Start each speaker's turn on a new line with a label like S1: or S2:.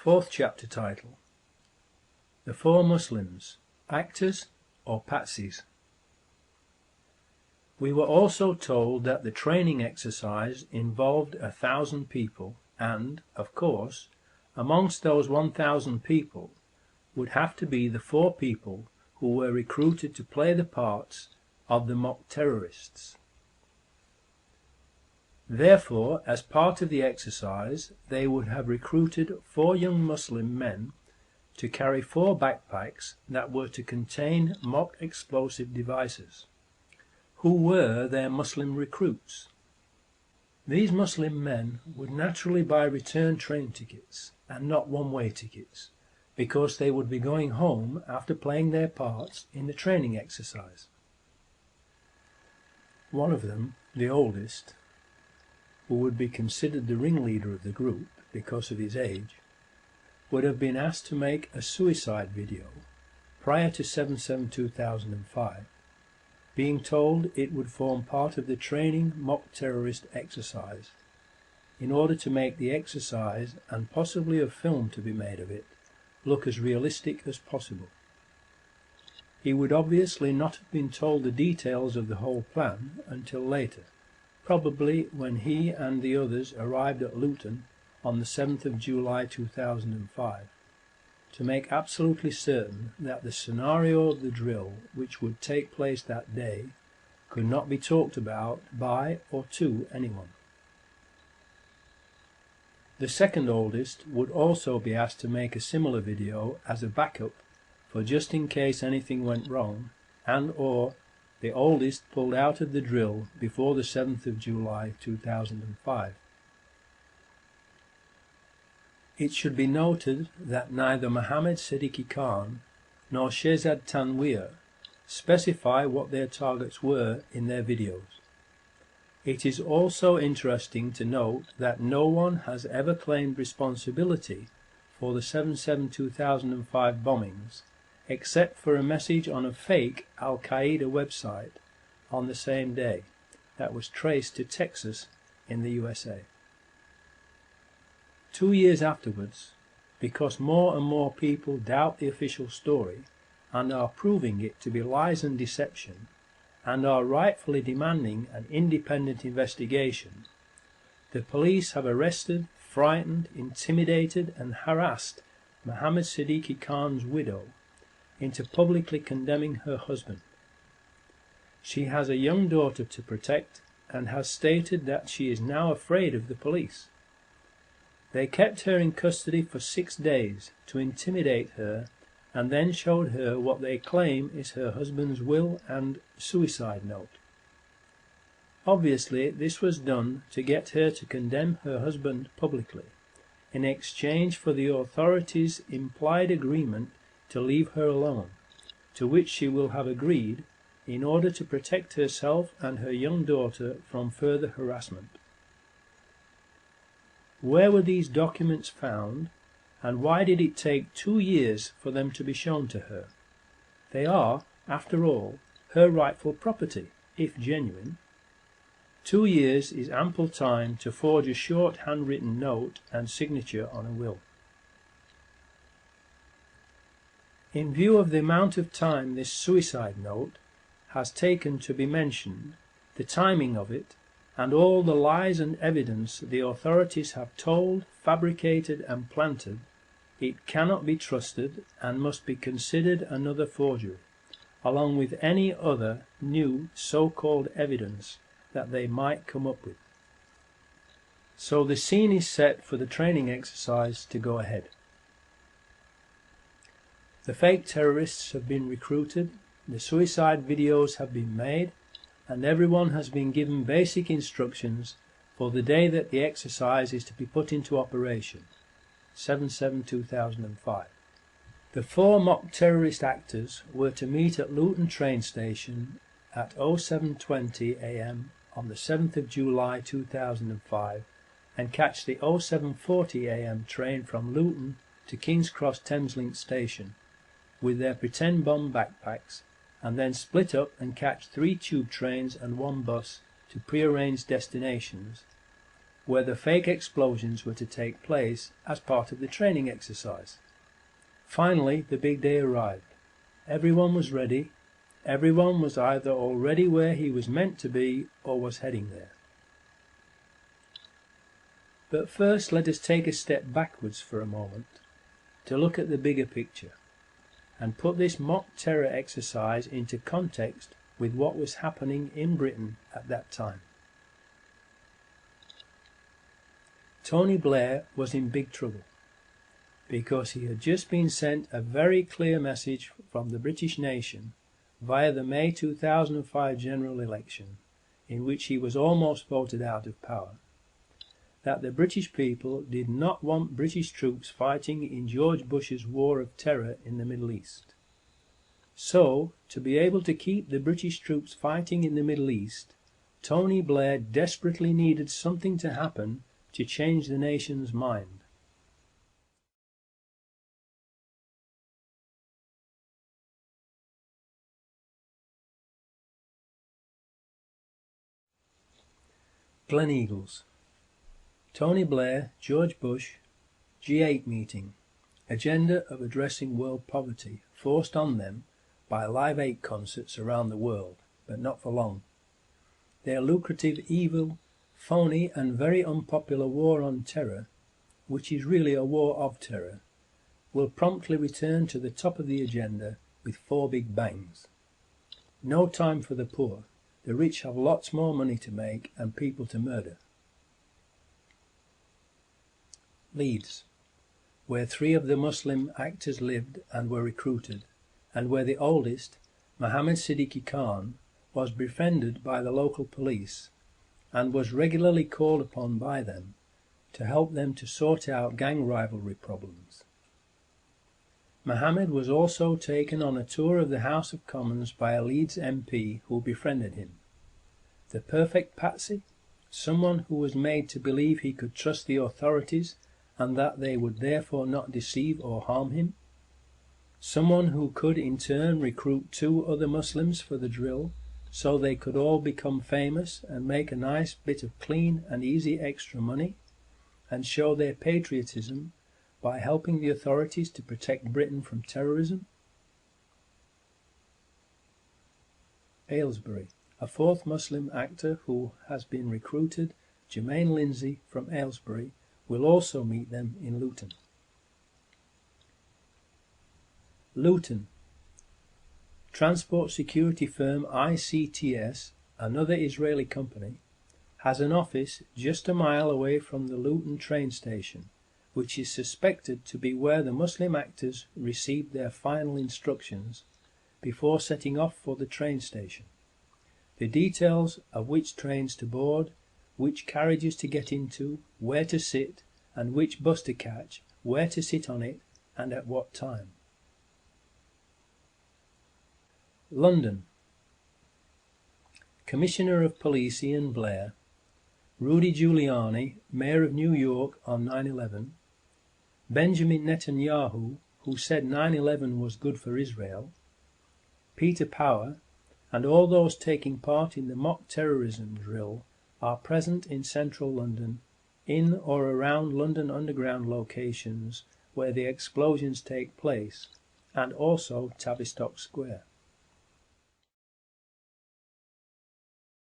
S1: Fourth chapter title: The Four Muslims, Actors or Patsies? We were also told that the training exercise involved 1,000 people and, of course, amongst those 1,000 people would have to be the four people who were recruited to play the parts of the mock terrorists. Therefore, as part of the exercise, they would have recruited 4 young Muslim men to carry 4 backpacks that were to contain mock explosive devices. Who were their Muslim recruits? These Muslim men would naturally buy return train tickets and not one-way tickets, because they would be going home after playing their parts in the training exercise. One of them, the oldest, who would be considered the ringleader of the group because of his age, would have been asked to make a suicide video prior to 7/7/2005, being told it would form part of the training mock terrorist exercise, in order to make the exercise, and possibly a film to be made of it, look as realistic as possible. He would obviously not have been told the details of the whole plan until later, probably when he and the others arrived at Luton on the 7th of July 2005, to make absolutely certain that the scenario of the drill which would take place that day could not be talked about by or to anyone. The second oldest would also be asked to make a similar video as a backup for just in case anything went wrong and or the oldest pulled out of the drill before the 7th of July 2005. It should be noted that neither Mohammed Siddiqui Khan nor Shehzad Tanweer specify what their targets were in their videos. It is also interesting to note that no one has ever claimed responsibility for the 7/7/2005 bombings, except for a message on a fake Al-Qaeda website on the same day that was traced to Texas in the USA. 2 years afterwards, because more and more people doubt the official story and are proving it to be lies and deception, and are rightfully demanding an independent investigation, the police have arrested, frightened, intimidated and harassed Mohammed Siddiqui Khan's widow into publicly condemning her husband. She has a young daughter to protect and has stated that she is now afraid of the police. They kept her in custody for 6 days to intimidate her and then showed her what they claim is her husband's will and suicide note. Obviously, this was done to get her to condemn her husband publicly, in exchange for the authorities' implied agreement to leave her alone, to which she will have agreed in order to protect herself and her young daughter from further harassment. Where were these documents found, and why did it take 2 years for them to be shown to her? They are, after all, her rightful property, if genuine. 2 years is ample time to forge a short handwritten note and signature on a will. In view of the amount of time this suicide note has taken to be mentioned, the timing of it, and all the lies and evidence the authorities have told, fabricated and planted, it cannot be trusted and must be considered another forgery, along with any other new so-called evidence that they might come up with. So the scene is set for the training exercise to go ahead. The fake terrorists have been recruited, the suicide videos have been made, and everyone has been given basic instructions for the day that the exercise is to be put into operation, 7/7/2005. The 4 mock terrorist actors were to meet at Luton train station at 07:20 AM on the 7th of July 2005 and catch the 07:40 AM train from Luton to King's Cross Thameslink station with their pretend bomb backpacks, and then split up and catch 3 tube trains and 1 bus to prearranged destinations, where the fake explosions were to take place as part of the training exercise. Finally, the big day arrived. Everyone was ready. Everyone was either already where he was meant to be or was heading there. But first, let us take a step backwards for a moment to look at the bigger picture and put this mock terror exercise into context with what was happening in Britain at that time. Tony Blair was in big trouble because he had just been sent a very clear message from the British nation via the May 2005 general election, in which he was almost voted out of power, that the British people did not want British troops fighting in George Bush's war of terror in the Middle East. So, to be able to keep the British troops fighting in the Middle East, Tony Blair desperately needed something to happen to change the nation's mind. Gleneagles. Tony Blair, George Bush, G8 meeting. Agenda of addressing world poverty forced on them by Live 8 concerts around the world, but not for long. Their lucrative, evil, phony and very unpopular war on terror, which is really a war of terror, will promptly return to the top of the agenda with 4 big bangs. No time for the poor. The rich have lots more money to make and people to murder. Leeds, where 3 of the Muslim actors lived and were recruited, and where the oldest, Mohammed Siddiqui Khan, was befriended by the local police and was regularly called upon by them to help them to sort out gang rivalry problems. Mohammed was also taken on a tour of the House of Commons by a Leeds MP who befriended him. The perfect patsy, someone who was made to believe he could trust the authorities and that they would therefore not deceive or harm him. Someone who could in turn recruit 2 other Muslims for the drill so they could all become famous and make a nice bit of clean and easy extra money and show their patriotism by helping the authorities to protect Britain from terrorism. Aylesbury, a 4th Muslim actor who has been recruited, Jermaine Lindsay from Aylesbury, will also meet them in Luton. Luton. Transport security firm ICTS, another Israeli company, has an office just a mile away from the Luton train station, which is suspected to be where the Muslim actors received their final instructions before setting off for the train station. The details of which trains to board, which carriages to get into, where to sit, and which bus to catch, where to sit on it, and at what time. London. Commissioner of Police Ian Blair, Rudy Giuliani, Mayor of New York on 9/11, Benjamin Netanyahu, who said 9/11 was good for Israel, Peter Power, and all those taking part in the mock terrorism drill are present in central London, in or around London Underground locations where the explosions take place, and also Tavistock Square.